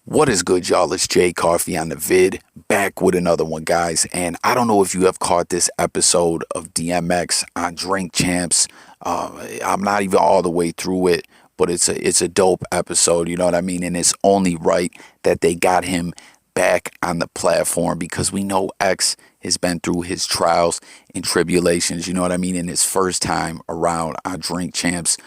What is good, y'all? It's Jay Coffee on the vid, back with another one, guys. And I don't know if you have caught this episode of DMX on Drink Champs. I'm not even all the way through it, but it's a dope episode, you know what I mean? And it's only right that they got him back on the platform because we know X has been through his trials and tribulations, you know what I mean? And his first time around on Drink Champs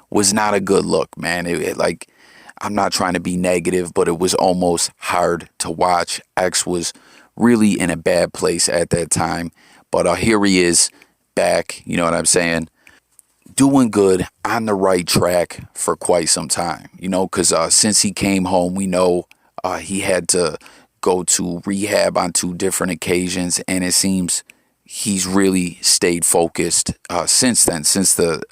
was not a good look, man. I'm not trying to be negative, but it was almost hard to watch. X was really in a bad place at that time. But here he is back, you know what I'm saying? Doing good, on the right track for quite some time, you know, because since he came home, we know he had to go to rehab on 2 different occasions. And it seems he's really stayed focused since then,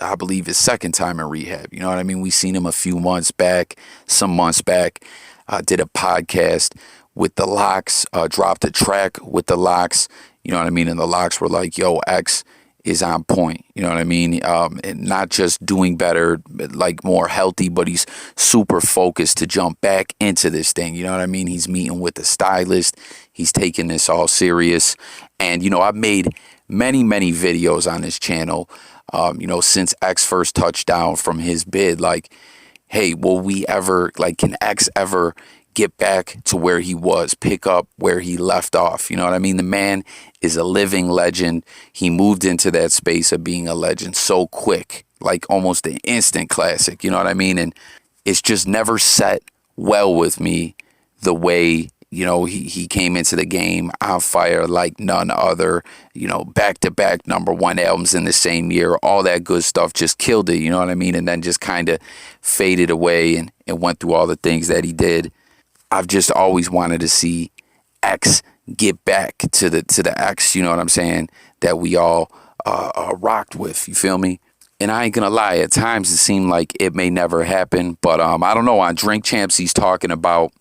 I believe, his second time in rehab. You know what I mean? We seen him some months back, did a podcast with the Locks, dropped a track with the Locks, you know what I mean? And the Locks were like, yo, X is on point, you know what I mean? And not just doing better, like more healthy, but he's super focused to jump back into this thing, you know what I mean? He's meeting with the stylist, he's taking this all serious. And, you know, I've made many videos on this channel, you know, since X first touched down from his bid, like, hey, can X ever get back to where he was, pick up where he left off? You know what I mean? The man is a living legend. He moved into that space of being a legend so quick, like almost an instant classic, you know what I mean? And it's just never set well with me the way, you know, he came into the game on fire like none other, you know, back-to-back #1 albums in the same year, all that good stuff, just killed it, you know what I mean? And then just kind of faded away and went through all the things that he did. I've just always wanted to see X get back to the X, you know what I'm saying, that we all rocked with, you feel me? And I ain't gonna lie, at times it seemed like it may never happen, but I don't know, on Drink Champs he's talking about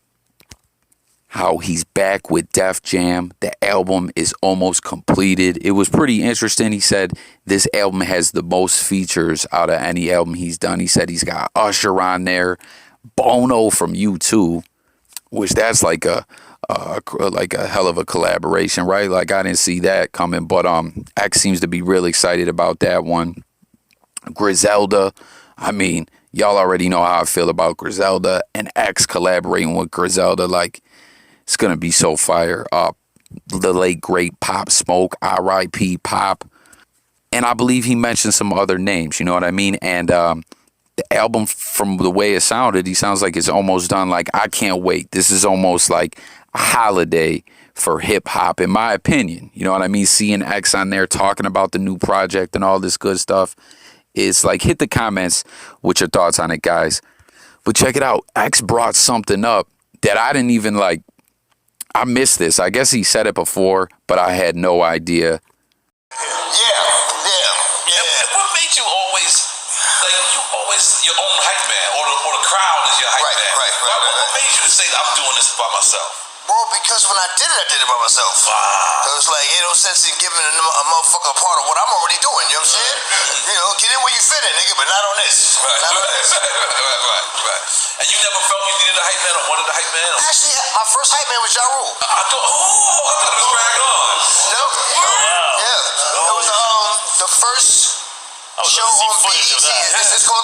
how he's back with Def Jam. The album is almost completed. It was pretty interesting. He said this album has the most features out of any album he's done. He said he's got Usher on there, Bono from U2, which that's like a hell of a collaboration, right? Like, I didn't see that coming, but X seems to be really excited about that one. Griselda, I mean, y'all already know how I feel about Griselda, and X collaborating with Griselda, like, it's gonna be so fire. The late great Pop Smoke, R.I.P. Pop, and I believe he mentioned some other names, you know what I mean? And the album, from the way it sounded, he sounds like it's almost done. Like, I can't wait. This is almost like a holiday for hip hop, in my opinion. You know what I mean? Seeing X on there talking about the new project and all this good stuff, it's like, hit the comments with your thoughts on it, guys. But check it out. X brought something up that I didn't even like. I missed this. I guess he said it before, but I had no idea. Yeah. What made you always, like, your own hype man, or the crowd is your hype man? Right. What made you say, I'm doing this by myself? Well, because when I did it by myself. Wow. So it's like, ain't no sense in giving a motherfucker a part of what I'm already doing, you know what I'm saying? You know, get in where you fit in, nigga, but not on this. Right. And you never felt you needed a hype man or wanted a hype man? Actually, my first hype man was Ja Rule. I thought it was Drag On. Nope. Yeah. It was the first show on BET. It's called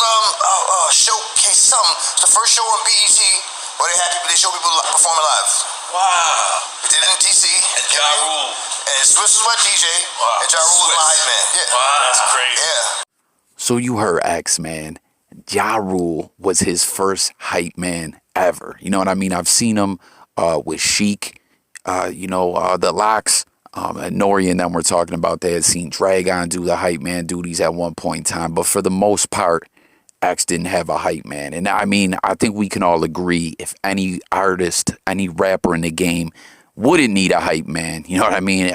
Showcase something. It's the first show on BET where they show people performing live. Wow. We did it in DC. And Ja Rule. And Swiss was my DJ. Wow. And Ja Rule was my hype man. Yeah. Wow. That's crazy. Yeah. So you heard X, man. Ja Rule was his first hype man ever. You know what I mean? I've seen him with Sheek, the Locks, and Nori and them were talking about they had seen Dragon do the hype man duties at one point in time. But for the most part, X didn't have a hype man. And I mean, I think we can all agree, if any artist, any rapper in the game wouldn't need a hype man, you know what I mean?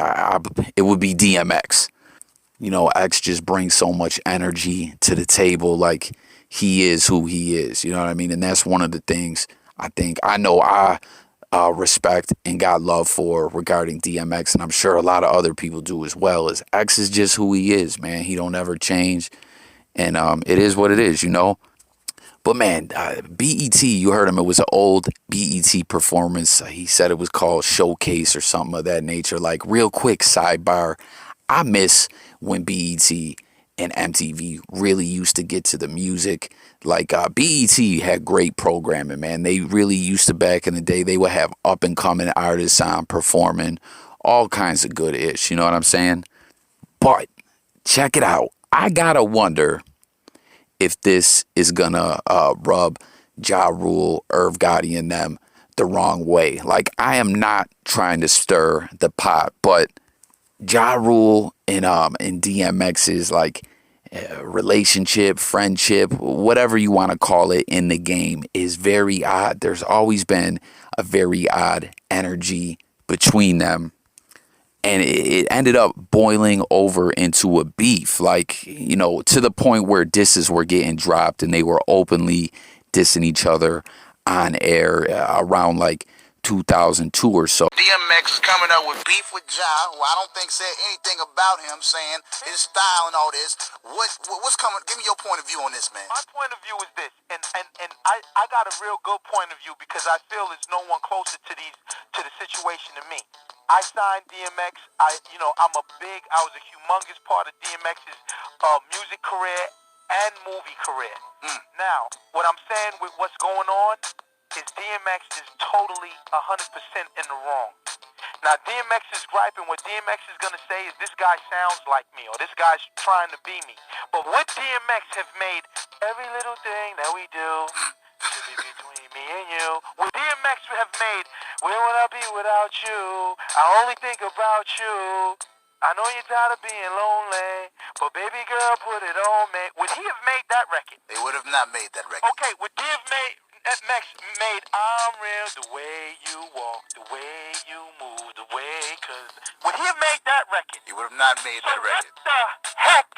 It would be DMX. You know, X just brings so much energy to the table. Like, he is who he is, you know what I mean? And that's one of the things I respect and got love for regarding DMX, and I'm sure a lot of other people do as well, is X is just who he is, man. He don't ever change, and it is what it is, you know? But man, BET, you heard him. It was an old BET performance. He said it was called Showcase or something of that nature. Like, real quick sidebar, I miss when BET and MTV really used to get to the music. Like, BET had great programming, man. They really used to, back in the day, they would have up and coming artists on performing all kinds of good ish. You know what I'm saying? But check it out. I gotta wonder if this is gonna rub Ja Rule, Irv Gotti, and them the wrong way. Like, I am not trying to stir the pot, but Ja Rule and DMX's like relationship, friendship, whatever you want to call it in the game is very odd. There's always been a very odd energy between them. And it ended up boiling over into a beef, like, you know, to the point where disses were getting dropped and they were openly dissing each other on air around like 2002 or so. DMX coming up with beef with Ja, who I don't think said anything about him, saying his style and all this. What's coming? Give me your point of view on this, man. My point of view is this, and I got a real good point of view because I feel there's no one closer to the situation than me. I signed DMX. I was a humongous part of DMX's music career and movie career. Now, what I'm saying with what's going on is DMX is totally 100% in the wrong. Now, DMX is griping. What DMX is going to say is this guy sounds like me or this guy's trying to be me. But what DMX have made every little thing that we do should be between me and you. What DMX have made, where would I be without you? I only think about you. I know you're tired of being lonely, but baby girl, put it on me. Would he have made that record? They would have not made that record. Okay, would he have made I'm real, the way you walk, the way you move, the way, cause would he have made that record? He would have not made that record. What the heck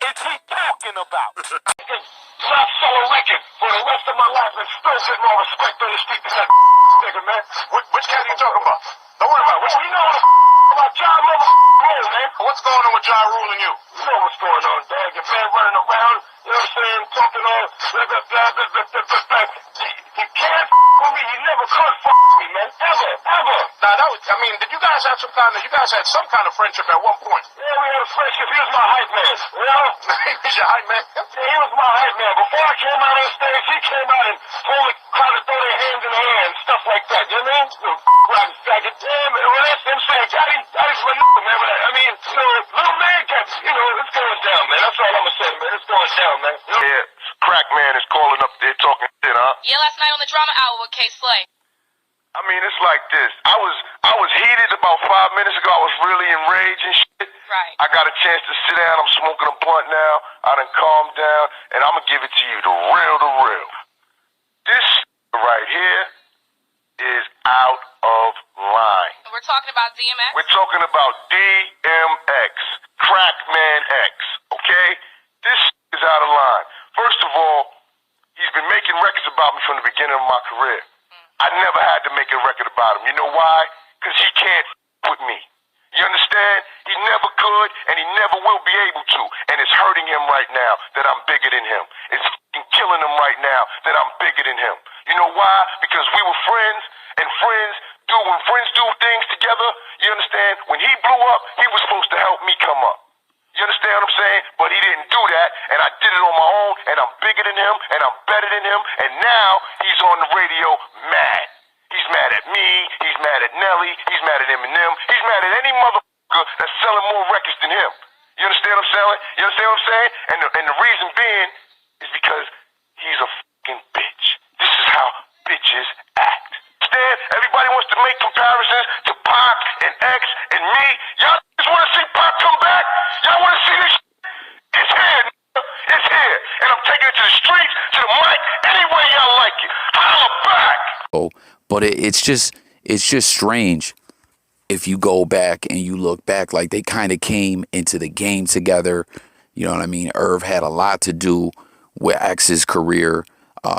is he talking about? Not sell a record for the rest of my life and still get more respect on the street than that nigga, man. Which cat are you talking about? Don't worry about it. You know about Ja Rule, man. What's going on with Ja Rule and you? You know what's going on, dad. Your man running around, you know what I'm saying, talking all blah, blah, blah, blah, blah, blah, blah, blah. He can't with me. He never could me, man. Ever. Now, did you guys have some kind of friendship at one point? Yeah, we had a friendship. He was my hype man. You know? He's your hype man? Yeah, he was my hype man. Before I came out on stage, he came out and told the crowd to throw their hands in the air and stuff like that. You know what I mean? Rotten faggot. Yeah, man. Well, that's him saying, Daddy's my nigga, man. I mean, little man gets, it's going down, man. That's all I'm going to say, man. It's going down, man. You know? Yeah, Crack Man is calling up there talking shit, huh? Yeah, last night on the Drama Hour with K Slay. I mean, it's like this. I was heated about 5 minutes ago. I was really enraged and shit. Right. I got a chance to sit down. I'm smoking a blunt now. I done calmed down, and I'm gonna give it to you, the real. This right here is out of line. We're talking about DMX? We're talking about DMX, Crackman X, okay? This is out of line. First of all, he's been making records about me from the beginning of my career. I never had to make a record about him. You know why? Because he can't with me. You understand? He never could, and he never will be able to. And it's hurting him right now that I'm bigger than him. It's killing him right now that I'm bigger than him. You know why? Because we were friends, and when friends do things together, you understand? When he blew up, he was supposed to help me come up. You understand what I'm saying? But he didn't do that, and I did it on my own, and I'm bigger than him, and I'm better than him, and now he's on the radio mad. He's mad at me, he's mad at Nelly, he's mad at Eminem, he's mad at any motherfucker that's selling more records than him. You understand what I'm saying? You understand what I'm saying? And the reason being is because he's a fucking bitch. This is how bitches act. Understand? Everybody wants to make comparisons to Pac and X and me. Y'all just want to see Pac come back? Y'all want to see this shit? It's here, nigga. It's here. And I'm taking it to the streets, to the mic, any way y'all like it. Holla back! But it's just strange if you go back and you look back, like they kind of came into the game together. You know what I mean? Irv had a lot to do with X's career.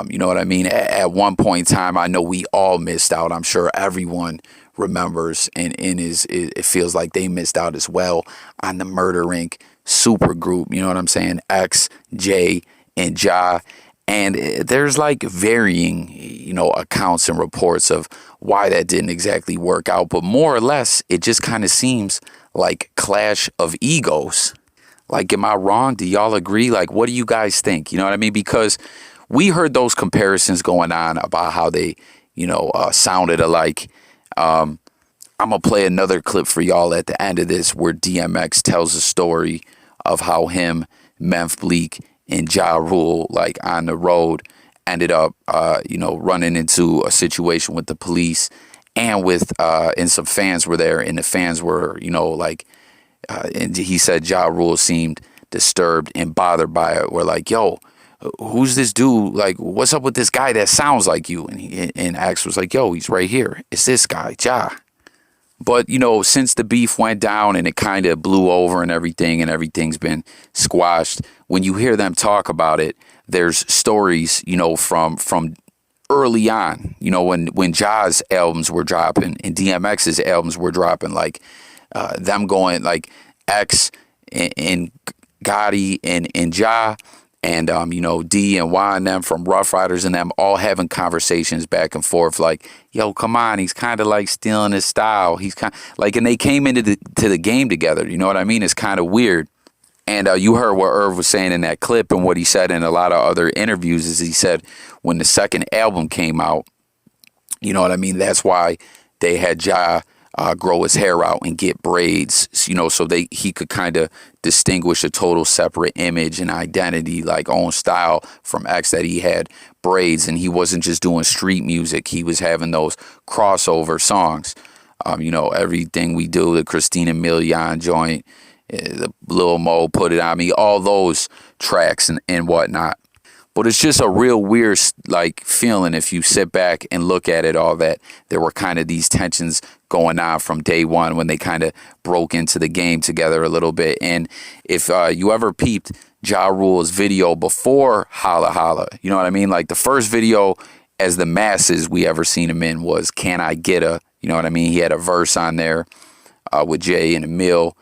You know what I mean? At one point in time, I know we all missed out. I'm sure everyone remembers, and it feels like they missed out as well on the Murder Inc. super group. You know what I'm saying? X, J, and Ja. And there's like varying, accounts and reports of why that didn't exactly work out. But more or less, it just kind of seems like clash of egos. Like, am I wrong? Do y'all agree? Like, what do you guys think? You know what I mean? Because we heard those comparisons going on about how they, sounded alike. I'm going to play another clip for y'all at the end of this where DMX tells a story of how him, Memphis, Bleek, and Ja Rule, like on the road, ended up, running into a situation with the police and with, and some fans were there, and the fans were, and he said Ja Rule seemed disturbed and bothered by it. We're like, yo, who's this dude? Like, what's up with this guy that sounds like you? And Axe was like, yo, he's right here. It's this guy, Ja. But, since the beef went down and it kind of blew over and everything's been squashed, when you hear them talk about it, there's stories, from early on, when Ja's albums were dropping and DMX's albums were dropping, like them going like X and Gotti and Ja and, D and Y and them from Ruff Ryders and them all having conversations back and forth like, yo, come on, he's kind of like stealing his style. He's kind of like, and they came into the game together. You know what I mean? It's kind of weird. And you heard what Irv was saying in that clip and what he said in a lot of other interviews is he said when the second album came out, you know what I mean? That's why they had Ja grow his hair out and get braids, so he could kind of distinguish a total separate image and identity, like own style from X, that he had braids and he wasn't just doing street music. He was having those crossover songs. Everything we do, the Christina Milian joint, the Lil Mo, Put It On Me, all those tracks and whatnot. But it's just a real weird, like, feeling if you sit back and look at it all, that there were kind of these tensions going on from day one when they kind of broke into the game together a little bit. And if you ever peeped Ja Rule's video before Holla Holla, you know what I mean? Like, the first video as the masses we ever seen him in was Can I Get A? You know what I mean? He had a verse on there with Jay and Emil.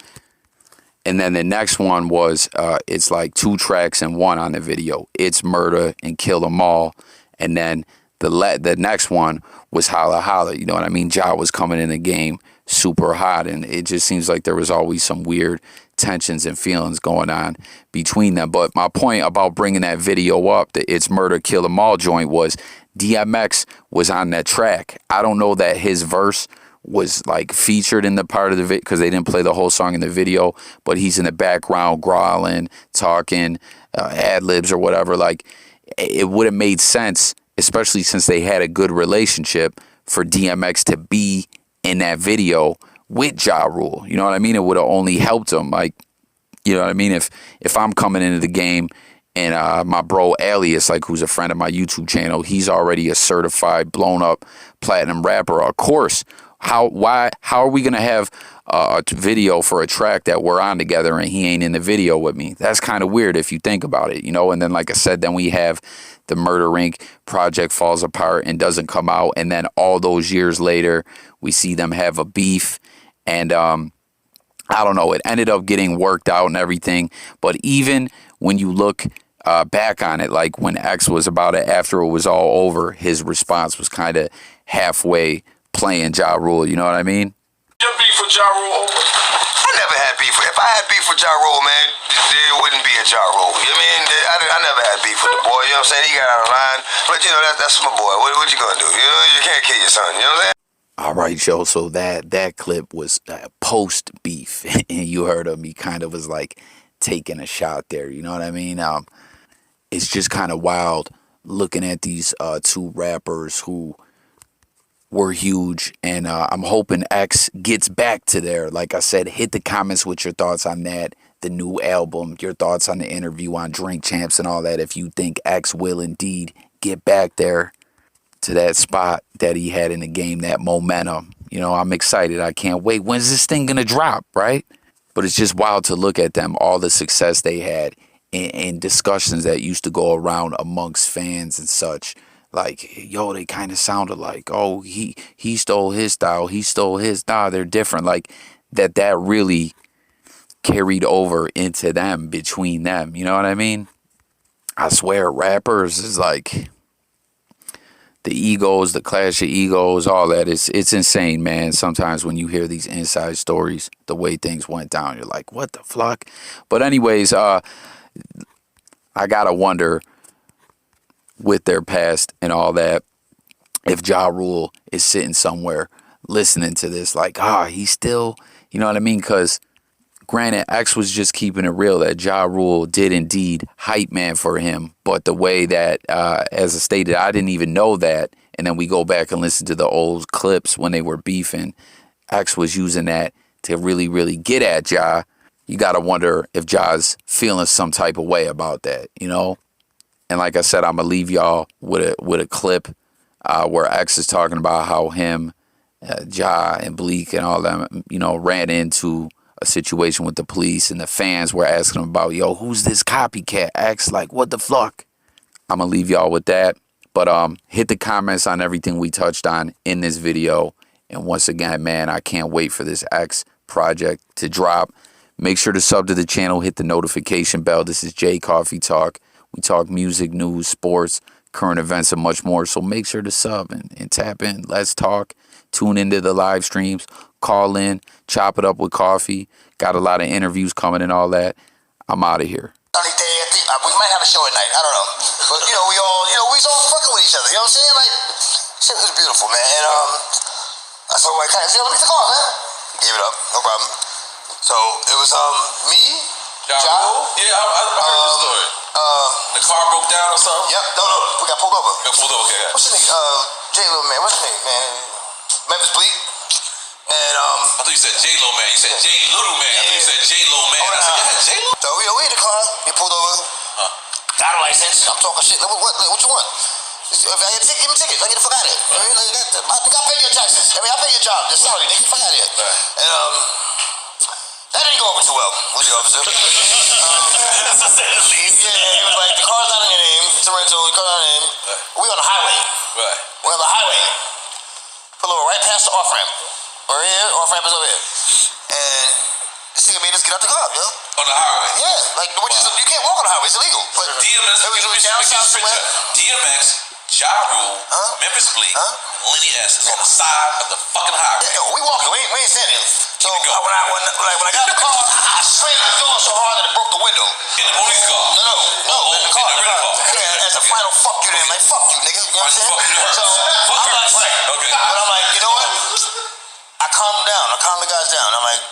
And then the next one was, it's like 2 tracks and 1 on the video. It's Murder and Kill 'Em All. And then the next one was Holla Holla. You know what I mean? Ja was coming in the game super hot. And it just seems like there was always some weird tensions and feelings going on between them. But my point about bringing that video up, the It's Murder, Kill 'Em All joint, was DMX was on that track. I don't know that his verse was like featured in the part of the video because they didn't play the whole song in the video, but he's in the background growling, talking, ad-libs or whatever. Like, it would have made sense, especially since they had a good relationship, for DMX to be in that video with Ja Rule. You know what I mean? It would have only helped him. Like, you know what I mean? If I'm coming into the game and my bro Alias, like, who's a friend of my YouTube channel, he's already a certified blown up platinum rapper, of course. How are we gonna have a video for a track that we're on together and he ain't in the video with me? That's kind of weird if you think about it, And then, like I said, then we have the Murder Inc. project falls apart and doesn't come out, and then all those years later, we see them have a beef, and I don't know. It ended up getting worked out and everything, but even when you look back on it, like when X was about it after it was all over, his response was kind of halfway playing Ja Rule, you know what I mean? Your beef with Ja Rule over? I never had beef with. If I had beef with Ja Rule, man, there wouldn't be a Ja Rule. You know what I mean? I never had beef with the boy. You know what I'm saying? He got out of line, but that's my boy. What you gonna do? You can't kill your son. You know what I'm saying? All right, yo. So that clip was post beef, and you heard him. He kind of was like taking a shot there. You know what I mean? It's just kind of wild looking at these 2 rappers who were huge, and I'm hoping X gets back to there. Like I said, hit the comments with your thoughts on that, the new album, your thoughts on the interview on Drink Champs and all that. If you think X will indeed get back there to that spot that he had in the game, that momentum. I'm excited. I can't wait. When's this thing gonna drop, right? But it's just wild to look at them, all the success they had, and discussions that used to go around amongst fans and such. Like, yo, they kind of sounded like, oh, he stole his style, he stole his. Nah, they're different. Like, that really carried over into them, between them. You know what I mean? I swear, rappers is like the egos, the clash of egos, all that. It's insane, man. Sometimes when you hear these inside stories, the way things went down, you're like, what the fuck? But anyways, I gotta wonder with their past and all that, if Ja Rule is sitting somewhere listening to this, like, he's still, you know what I mean? Because granted, X was just keeping it real that Ja Rule did indeed hype man for him. But the way that, as I stated, I didn't even know that. And then we go back and listen to the old clips when they were beefing. X was using that to really, really get at Ja. You got to wonder if Ja's feeling some type of way about that, you know? And like I said, I'm going to leave y'all with a clip where X is talking about how him, Ja and Bleek and all them, you know, ran into a situation with the police and the fans were asking him about, yo, who's this copycat? X, like, what the fuck? I'm going to leave y'all with that. But hit the comments on everything we touched on in this video. And once again, man, I can't wait for this X project to drop. Make sure to sub to the channel, hit the notification bell. This is J Coffee Talk. We talk music, news, sports, current events, and much more. So make sure to sub and tap in. Let's talk. Tune into the live streams. Call in. Chop it up with coffee. Got a lot of interviews coming and all that. I'm out of here. We might have a show at night. I don't know. But, we all fucking with each other. You know what I'm saying? Like, shit was beautiful, man. And, I said, well, let me get the call, man. Gave it up. No problem. So, it was, me, Ja Rule? Yeah, I heard the story. The car broke down or something? Yep. No. We got pulled over. Got pulled over, okay. What's your name? J-Lo, man. What's your name, man? Memphis Bleek. And, I thought you said J-Lo, man. You said J-Little, man. I thought you said J-Lo, man. I said, yeah, J-Lo? So, we in the car. He pulled over. Got a license. I'm talking shit. What you want? If I get a ticket, give me a ticket. Let me get the fuck out of here. I mean, I think I pay your taxes. I pay your job. Just sorry, nigga. Get the fuck out of here. And, that didn't go over too well with the officer. Yeah, he was like, the car's not in your name. It's a rental. The car's not in your name. We on the highway. Right. We're on the highway. Pull over right past the off-ramp. We're here. Off-ramp is over here. And this nigga made us get out the car, yo. On the highway? Yeah. Like, which is, you can't walk on the highway. It's illegal. But DMX, DMX, Ja Rule, Memphis Bleek, Lenny S is on the side of the fucking highway. Yeah, we walking. We ain't standing. So when I got in the car, I slammed the door so hard that it broke the window. In the police car? No, in the car. Yeah, as a final fuck you to him. Like, fuck you, nigga. You know what I'm saying? So, I'm like, you know what? I calmed him down. I calmed the guys down. I'm like,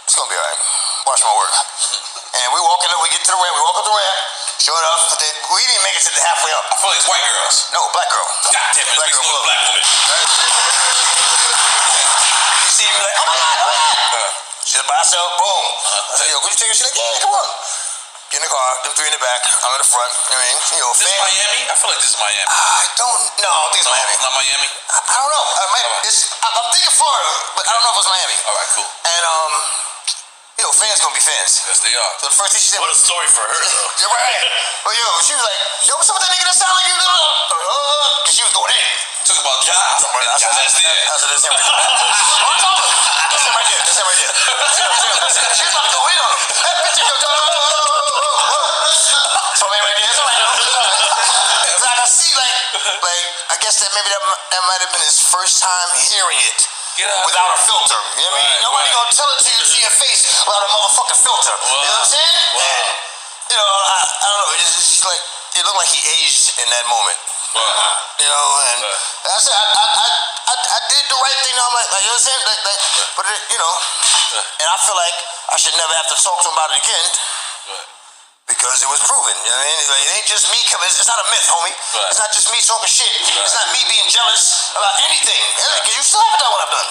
it's gonna be all right. Watch my work. And we get to the ramp. We walk up the ramp. Sure enough, but we didn't make it to the halfway up. I feel like it's white girls. No, black girl. God damn it, black girl. Black woman. You see me like, oh my God. She's by herself, boom. I said, yo, could you take her? She's like, yeah, come on. Get in the car, them three in the back, I'm in the front. You know what I mean? This is Miami? I feel like this is Miami. I don't think it's Miami. It's not Miami? I don't know. I'm thinking Florida, but I don't know if it's Miami. All right, cool. And, fans gonna be fans. Yes, they are. So the first thing she said, what a story for her, though. You're right. But she was like, yo, what's up with that nigga that sound like you? Cause she was going in. Talk about Ja. That's him right there. That's him right there. She was about to go in on him. That bitch, so man, right there. So I see, like, I guess that maybe that might have been his first time hearing it. Without a filter. You know what I mean? Nobody gonna tell it to you to your face without a motherfucking filter. You know what I'm saying? And, I don't know. It's just like, it looked like he aged in that moment. And I said, I did the right thing. I'm like, you know what I'm saying? But and I feel like I should never have to talk to him about it again. Because it was proven, you know what I mean? Like, it ain't just me coming. It's not a myth, homie. It's not just me talking shit. It's not me being jealous about anything. Because you still haven't done what I've done.